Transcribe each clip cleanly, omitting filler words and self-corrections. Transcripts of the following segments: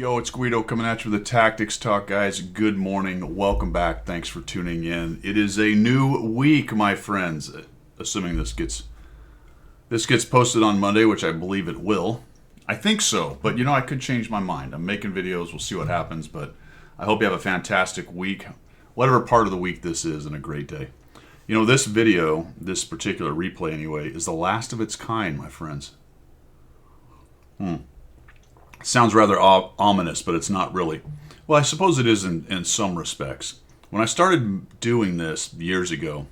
Yo, it's Guido coming at you with the Tactics Talk, guys. Good morning. Welcome back. Thanks for tuning in. It is a new week, my friends. Assuming this gets posted on Monday, which I believe it will. I think so, but I could change my mind. I'm making videos. We'll see what happens, but I hope you have a fantastic week, whatever part of the week this is, and a great day. This video, this particular replay anyway, is the last of its kind, my friends. Sounds rather ominous, but it's not really. Well, I suppose it is in some respects. When I started doing this years ago,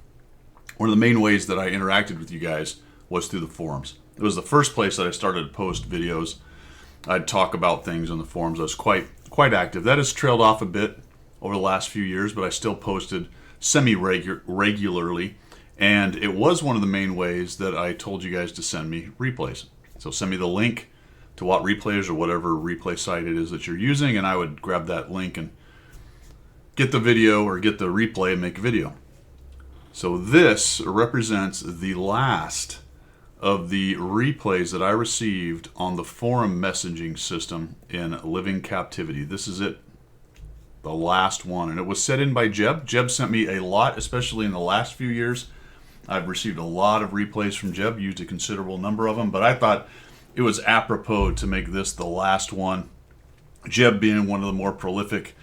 one of the main ways that I interacted with you guys was through the forums. It was the first place that I started to post videos. I'd talk about things on the forums. I was quite active. That has trailed off a bit over the last few years, but I still posted semi-regularly. And it was one of the main ways that I told you guys to send me replays. So send me the link to Watt Replays or whatever replay site it is that you're using, and I would grab that link and get the video or get the replay and make a video. So this represents the last of the replays that I received on the forum messaging system in Living Captivity. This is it, the last one, and it was set in by Jeb. Jeb sent me a lot, especially in the last few years. I've received a lot of replays from Jeb, used a considerable number of them, but I thought it was apropos to make this the last one. Jeb being one of the more prolific,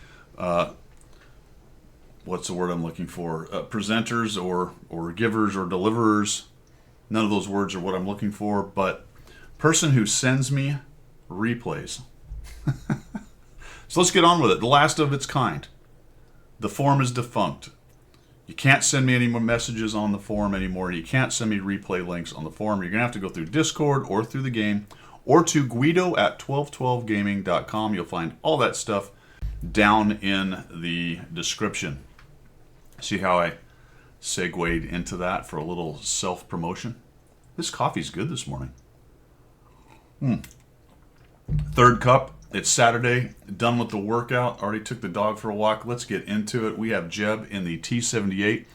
what's the word I'm looking for? Presenters or givers or deliverers. None of those words are what I'm looking for, but person who sends me replays. So let's get on with it. The last of its kind. The forum is defunct. You can't send me any more messages on the forum anymore. You can't send me replay links on the forum. You're going to have to go through Discord or through the game or to Guido at 1212gaming.com. You'll find all that stuff down in the description. See how I segued into that for a little self-promotion? This coffee's good this morning. Third cup. It's Saturday, done with the workout, already took the dog for a walk. Let's get into it. We have Jeb in the T78,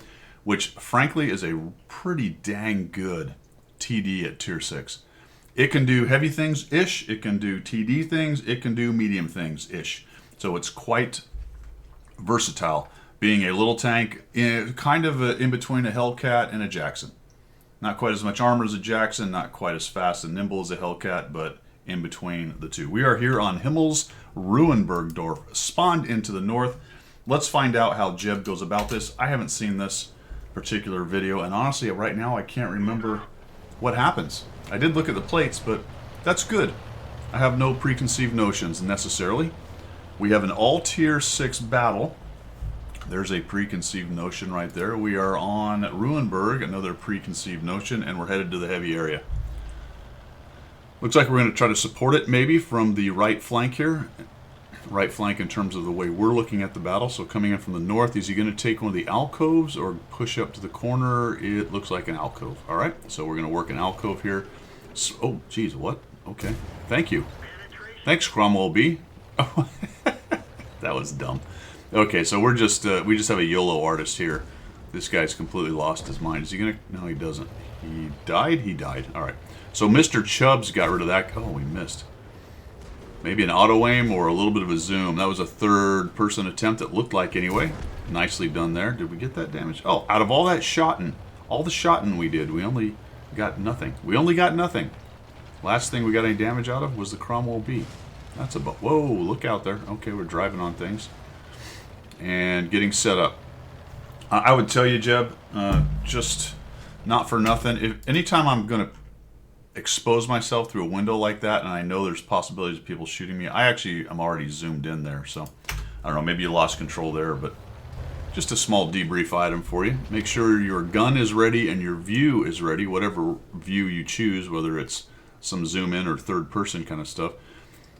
which frankly is a pretty dang good TD at tier 6. It can do heavy things-ish, it can do TD things, it can do medium things-ish. So it's quite versatile, being a little tank, kind of in between a Hellcat and a Jackson. Not quite as much armor as a Jackson, not quite as fast and nimble as a Hellcat, but in between the two. We are here on Himmel's Ruhenbergdorf, spawned into the north. Let's find out how Jeb goes about this. I haven't seen this particular video, and honestly, right now, I can't remember what happens. I did look at the plates, but that's good. I have no preconceived notions necessarily. We have an all tier 6 battle. There's a preconceived notion right there. We are on Ruhenberg, another preconceived notion, and we're headed to the heavy area. Looks like we're going to try to support it maybe from the right flank here. Right flank in terms of the way we're looking at the battle. So coming in from the north, is he going to take one of the alcoves or push up to the corner? It looks like an alcove. All right, so we're going to work an alcove here. So, oh, geez, what? Okay, thank you. Thanks, Cromwell B. Oh, that was dumb. Okay, so we just have a YOLO artist here. This guy's completely lost his mind. Is he going to? No, he doesn't. He died? He died. All right. So Mr. Chubbs got rid of that. Oh, we missed. Maybe an auto-aim or a little bit of a zoom. That was a third-person attempt, it looked like anyway. Nicely done there. Did we get that damage? Oh, out of all that shotting, all the shotting we did, we only got nothing. We only got nothing. Last thing we got any damage out of was the Cromwell B. That's about... Whoa, look out there. Okay, we're driving on things. And getting set up. I would tell you, Jeb, just not for nothing. Anytime I'm going to expose myself through a window like that and I know there's possibilities of people shooting me, I'm already zoomed in there, so I don't know, maybe you lost control there, but just a small debrief item for you. Make sure your gun is ready and your view is ready, whatever view you choose, whether it's some zoom in or third person kind of stuff.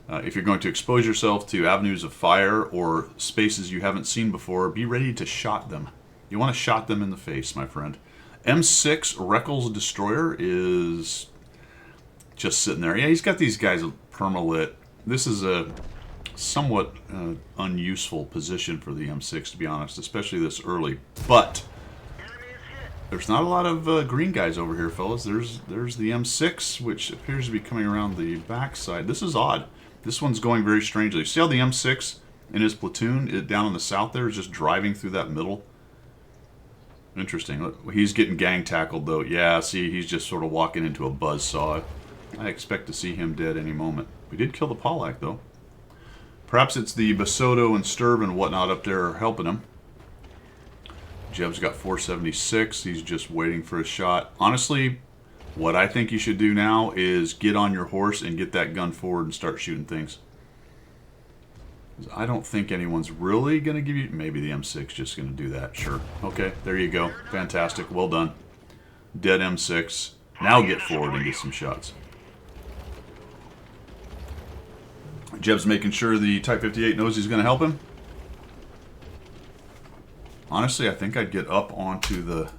If you're going to expose yourself to avenues of fire or spaces you haven't seen before, be ready to shot them. You want to shot them in the face, my friend. M6 Reckles Destroyer is just sitting there. Yeah, he's got these guys permalit. This is a somewhat unuseful position for the M6, to be honest, especially this early. But there's not a lot of green guys over here, fellas. There's the M6, which appears to be coming around the backside. This is odd. This one's going very strangely. See how the M6 in his platoon down in the south there is just driving through that middle? Interesting. Look, he's getting gang tackled, though. Yeah, see, he's just sort of walking into a buzzsaw. I expect to see him dead any moment. We did kill the Pollack, though. Perhaps it's the Basoto and Sturb and whatnot up there helping him. Jeb's got 476. He's just waiting for a shot. Honestly, what I think you should do now is get on your horse and get that gun forward and start shooting things. I don't think anyone's really going to give you... Maybe the M6 just going to do that. Sure. Okay, there you go. Fantastic. Well done. Dead M6. Now get forward and get some shots. Jeb's making sure the Type 58 knows he's going to help him. Honestly, I think I'd get up onto the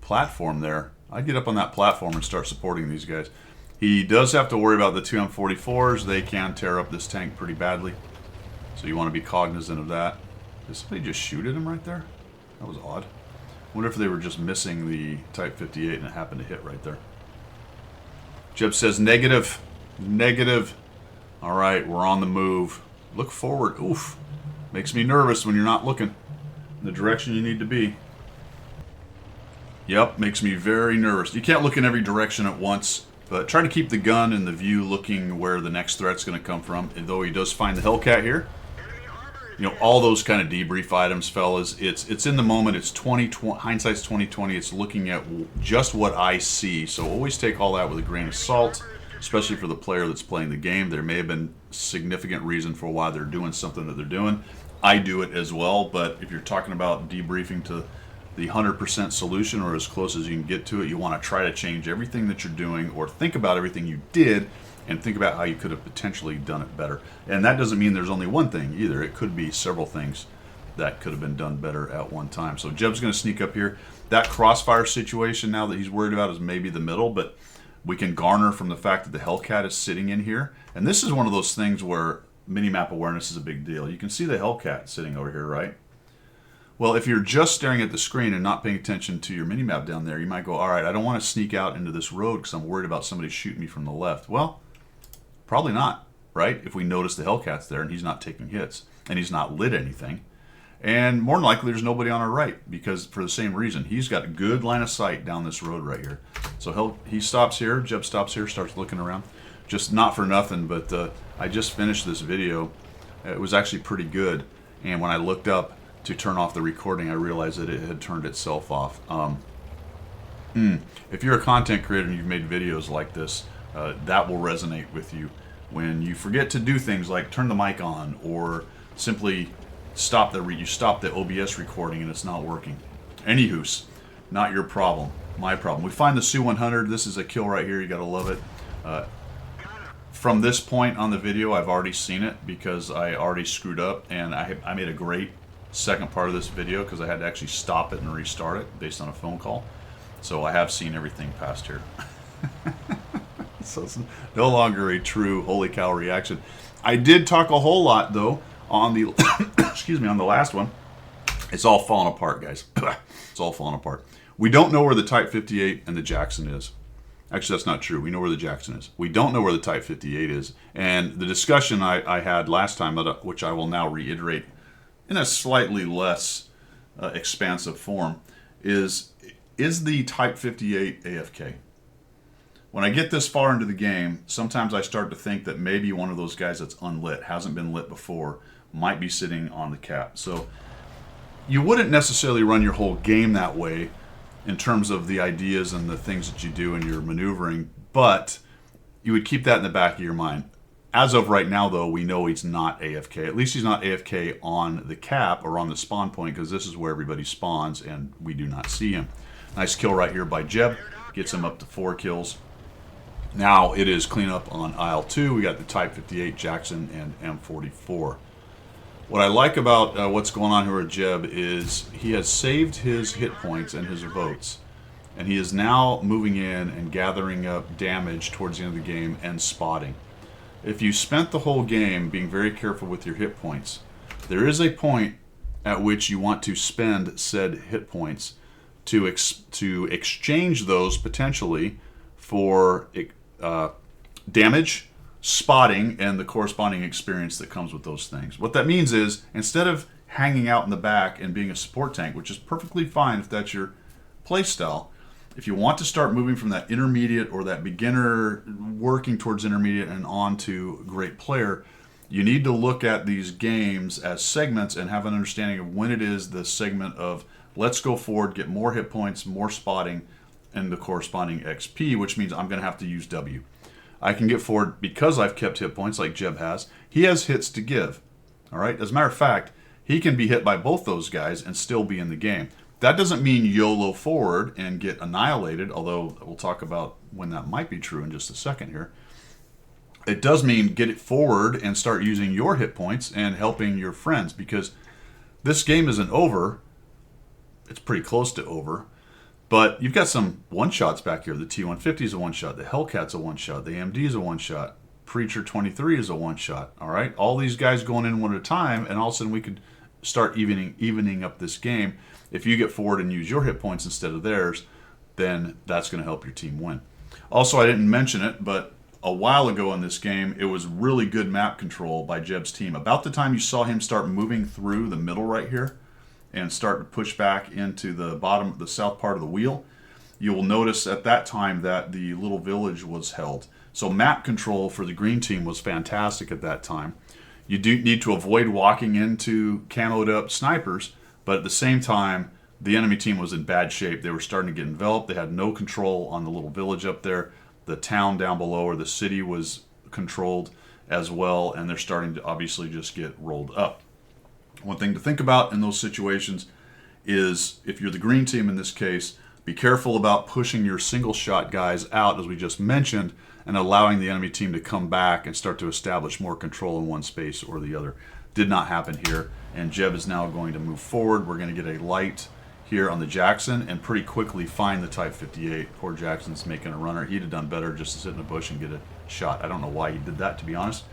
platform there. I'd get up on that platform and start supporting these guys. He does have to worry about the two M44s. They can tear up this tank pretty badly. So you want to be cognizant of that. Did somebody just shoot at him right there? That was odd. Wonder if they were just missing the Type 58 and it happened to hit right there. Jeb says negative. Negative. All right, we're on the move. Look forward. Oof. Makes me nervous when you're not looking in the direction you need to be. Yep, makes me very nervous. You can't look in every direction at once, but try to keep the gun and the view looking where the next threat's going to come from. And though he does find the Hellcat here, you know, all those kind of debrief items, fellas, it's in the moment. It's hindsight's 2020. It's looking at just what I see. So always take all that with a grain of salt, especially for the player that's playing the game. There may have been significant reason for why they're doing something that they're doing. I do it as well, but if you're talking about debriefing to the 100% solution or as close as you can get to it, you want to try to change everything that you're doing or think about everything you did and think about how you could have potentially done it better. And that doesn't mean there's only one thing either. It could be several things that could have been done better at one time. So Jeb's going to sneak up here. That crossfire situation now that he's worried about is maybe the middle, but we can garner from the fact that the Hellcat is sitting in here. And this is one of those things where minimap awareness is a big deal. You can see the Hellcat sitting over here, right? Well, if you're just staring at the screen and not paying attention to your minimap down there, you might go, all right, I don't want to sneak out into this road because I'm worried about somebody shooting me from the left. Well, probably not, right? If we notice the Hellcat's there and he's not taking hits and he's not lit anything. And more than likely, there's nobody on our right because for the same reason, he's got a good line of sight down this road right here. So he stops here, Jeb stops here, starts looking around. Just not for nothing, but I just finished this video. It was actually pretty good. And when I looked up to turn off the recording, I realized that it had turned itself off. If you're a content creator and you've made videos like this, that will resonate with you. When you forget to do things like turn the mic on or simply stop the OBS recording and it's not working. Anywho's, not your problem, my problem. We find the Su-100. This is a kill right here. You gotta love it. From this point on the video, I've already seen it because I already screwed up and I made a great second part of this video because I had to actually stop it and restart it based on a phone call. So I have seen everything past here. So it's no longer a true holy cow reaction. I did talk a whole lot though on the excuse me, on the last one. It's all falling apart, guys. It's all falling apart. We don't know where the Type 58 and the Jackson is. Actually, that's not true. We know where the Jackson is. We don't know where the Type 58 is. And the discussion I had last time, which I will now reiterate in a slightly less expansive form, is the Type 58 AFK? When I get this far into the game, sometimes I start to think that maybe one of those guys that's unlit, hasn't been lit before, might be sitting on the cap. So you wouldn't necessarily run your whole game that way in terms of the ideas and the things that you do in your maneuvering, but you would keep that in the back of your mind. As of right now, though, we know he's not AFK. At least he's not AFK on the cap or on the spawn point because this is where everybody spawns and we do not see him. Nice kill right here by Jeb. Gets him up to 4 kills. Now it is cleanup on aisle 2. We got the Type 58, Jackson, and M44. What I like about what's going on here with Jeb is he has saved his hit points and his votes. And he is now moving in and gathering up damage towards the end of the game and spotting. If you spent the whole game being very careful with your hit points, there is a point at which you want to spend said hit points to exchange those potentially for damage, spotting and the corresponding experience that comes with those things. What that means is, instead of hanging out in the back and being a support tank, which is perfectly fine if that's your play style, if you want to start moving from that intermediate or that beginner working towards intermediate and on to great player, you need to look at these games as segments and have an understanding of when it is the segment of let's go forward, get more hit points, more spotting, and the corresponding XP, which means I'm going to have to use W. I can get forward because I've kept hit points like Jeb has. He has hits to give. All right. As a matter of fact, he can be hit by both those guys and still be in the game. That doesn't mean YOLO forward and get annihilated, although we'll talk about when that might be true in just a second here. It does mean get it forward and start using your hit points and helping your friends, because this game isn't over. It's pretty close to over. But you've got some one-shots back here. The T-150 is a one-shot. The Hellcat's a one-shot. The AMD is a one-shot. Preacher 23 is a one-shot. All right? All these guys going in one at a time, and all of a sudden we could start evening up this game. If you get forward and use your hit points instead of theirs, then that's going to help your team win. Also, I didn't mention it, but a while ago in this game, it was really good map control by Jeb's team. About the time you saw him start moving through the middle right here and start to push back into the bottom, the south part of the wheel, you will notice at that time that the little village was held. So map control for the green team was fantastic at that time. You do need to avoid walking into canoed up snipers, but at the same time, the enemy team was in bad shape. They were starting to get enveloped. They had no control on the little village up there. The town down below, or the city, was controlled as well, and they're starting to obviously just get rolled up. One thing to think about in those situations is, if you're the green team in this case, be careful about pushing your single shot guys out, as we just mentioned, and allowing the enemy team to come back and start to establish more control in one space or the other. Did not happen here, and Jeb is now going to move forward. We're going to get a light here on the Jackson and pretty quickly find the Type 58. Poor Jackson's making a runner. He'd have done better just to sit in a bush and get a shot. I don't know why he did that, to be honest.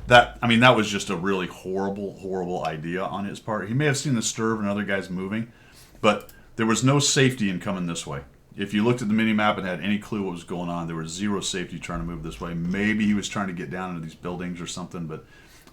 That was just a really horrible idea on his part. He may have seen the Sturv and other guys moving, but there was no safety in coming this way. If you looked at the mini-map and had any clue what was going on, there was zero safety trying to move this way. Maybe he was trying to get down into these buildings or something, but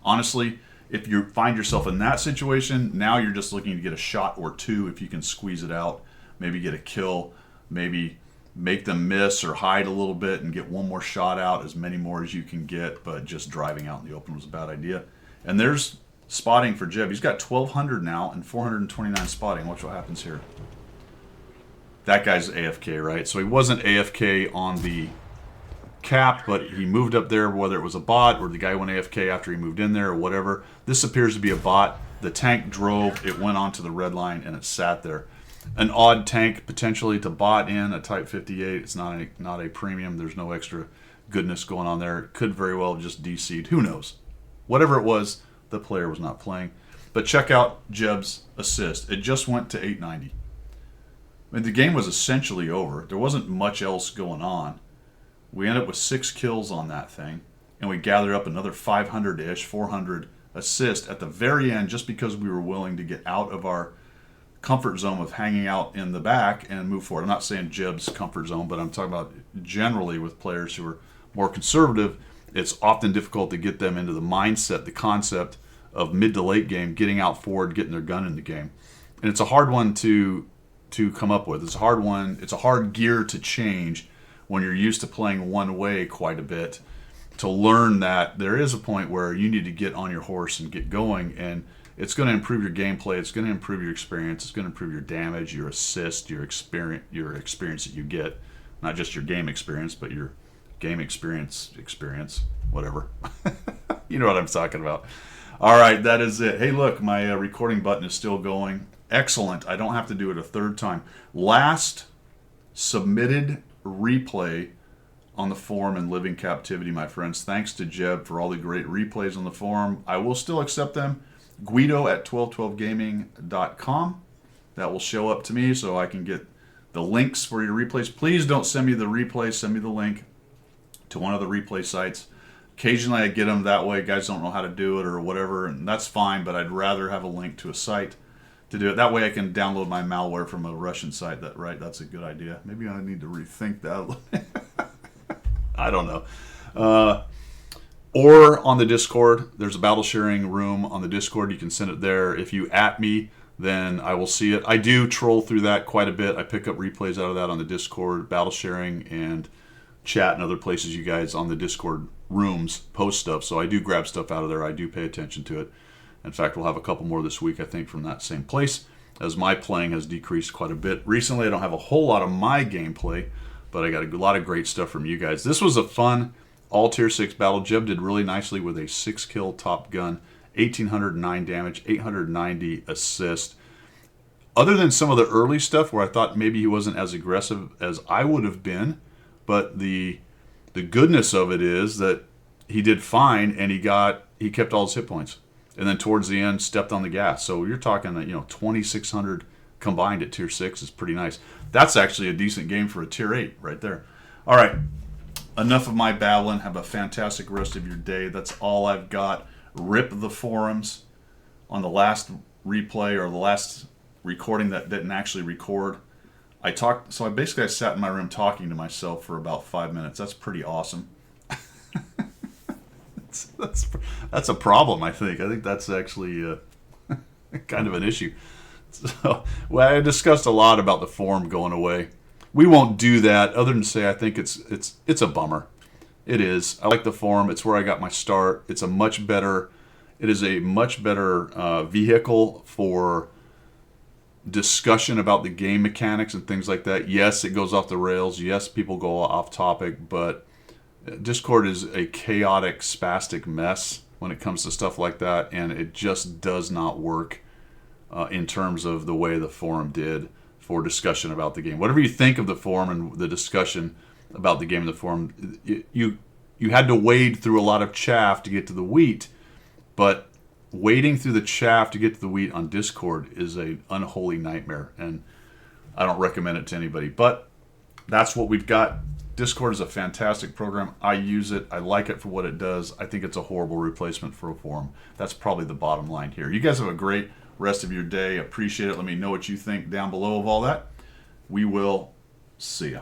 honestly, if you find yourself in that situation, now you're just looking to get a shot or two if you can squeeze it out, maybe get a kill, maybe make them miss or hide a little bit and get one more shot out, as many more as you can get, but just driving out in the open was a bad idea. And there's spotting for Jeb. He's got 1,200 now and 429 spotting. Watch what happens here. That guy's AFK, right? So he wasn't AFK on the cap, but he moved up there, whether it was a bot or the guy went AFK after he moved in there or whatever. This appears to be a bot. The tank drove, it went onto the red line, and it sat there. An odd tank potentially to bot in, a Type 58. It's not a premium. There's no extra goodness going on there. It could very well have just DC'd. Who knows? Whatever it was, the player was not playing. But check out Jeb's assist. It just went to 890. I mean, the game was essentially over. There wasn't much else going on. We ended up with 6 kills on that thing, and we gathered up another 500-ish, 400 assists at the very end, just because we were willing to get out of our comfort zone of hanging out in the back and move forward. I'm not saying Jeb's comfort zone, but I'm talking about generally with players who are more conservative. It's often difficult to get them into the mindset, the concept of mid to late game, getting out forward, getting their gun in the game. And it's a hard one to come up with. It's a hard one. It's a hard gear to change when you're used to playing one way quite a bit, to learn that there is a point where you need to get on your horse and get going, and it's going to improve your gameplay, it's going to improve your experience, it's going to improve your damage, your assist, your experience that you get, not just your game experience, but your game experience, whatever. You know what I'm talking about. All right, that is it. Hey, look, my recording button is still going. Excellent. I don't have to do it a third time. Last submitted replay on the forum in Living Captivity, my friends. Thanks to Jeb for all the great replays on the forum. I will still accept them. Guido at 1212gaming.com. That will show up to me so I can get the links for your replays. Please don't send me the replay. Send me the link to one of the replay sites. Occasionally I get them that way. Guys don't know how to do it or whatever, and that's fine, but I'd rather have a link to a site to do it. That way I can download my malware from a Russian site. That's a good idea. Maybe I need to rethink that. I don't know. or on the Discord. There's a battle sharing room on the Discord. You can send it there. If you at me, then I will see it. I do troll through that quite a bit. I pick up replays out of that on the Discord, battle sharing, and chat and other places you guys on the Discord rooms post stuff. So I do grab stuff out of there. I do pay attention to it. In fact, we'll have a couple more this week, I think, from that same place, as my playing has decreased quite a bit. Recently, I don't have a whole lot of my gameplay, but I got a lot of great stuff from you guys. This was a fun all tier 6 battle. Jeb did really nicely with a 6-kill Top Gun, 1,809 damage, 890 assist. Other than some of the early stuff where I thought maybe he wasn't as aggressive as I would have been, but the goodness of it is that he did fine, and he kept all his hit points. And then towards the end, stepped on the gas. So you're talking that 2,600 combined at tier 6 is pretty nice. That's actually a decent game for a tier 8 right there. All right, enough of my babbling. Have a fantastic rest of your day. That's all I've got. Rip the forums on the last replay or the last recording that didn't actually record. I sat in my room talking to myself for about 5 minutes. That's pretty awesome. That's a problem, I think. I think that's actually kind of an issue. So, I discussed a lot about the forum going away. We won't do that, other than say I think it's a bummer. It is. I like the forum. It's where I got my start. It is a much better vehicle for discussion about the game mechanics and things like that. Yes, it goes off the rails. Yes, people go off topic, but Discord is a chaotic, spastic mess when it comes to stuff like that, and it just does not work in terms of the way the forum did for discussion about the game. Whatever you think of the forum and the discussion about the game in the forum, you had to wade through a lot of chaff to get to the wheat, but wading through the chaff to get to the wheat on Discord is an unholy nightmare, and I don't recommend it to anybody. But that's what we've got. Discord is a fantastic program. I use it. I like it for what it does. I think it's a horrible replacement for a forum. That's probably the bottom line here. You guys have a great rest of your day. Appreciate it. Let me know what you think down below of all that. We will see ya.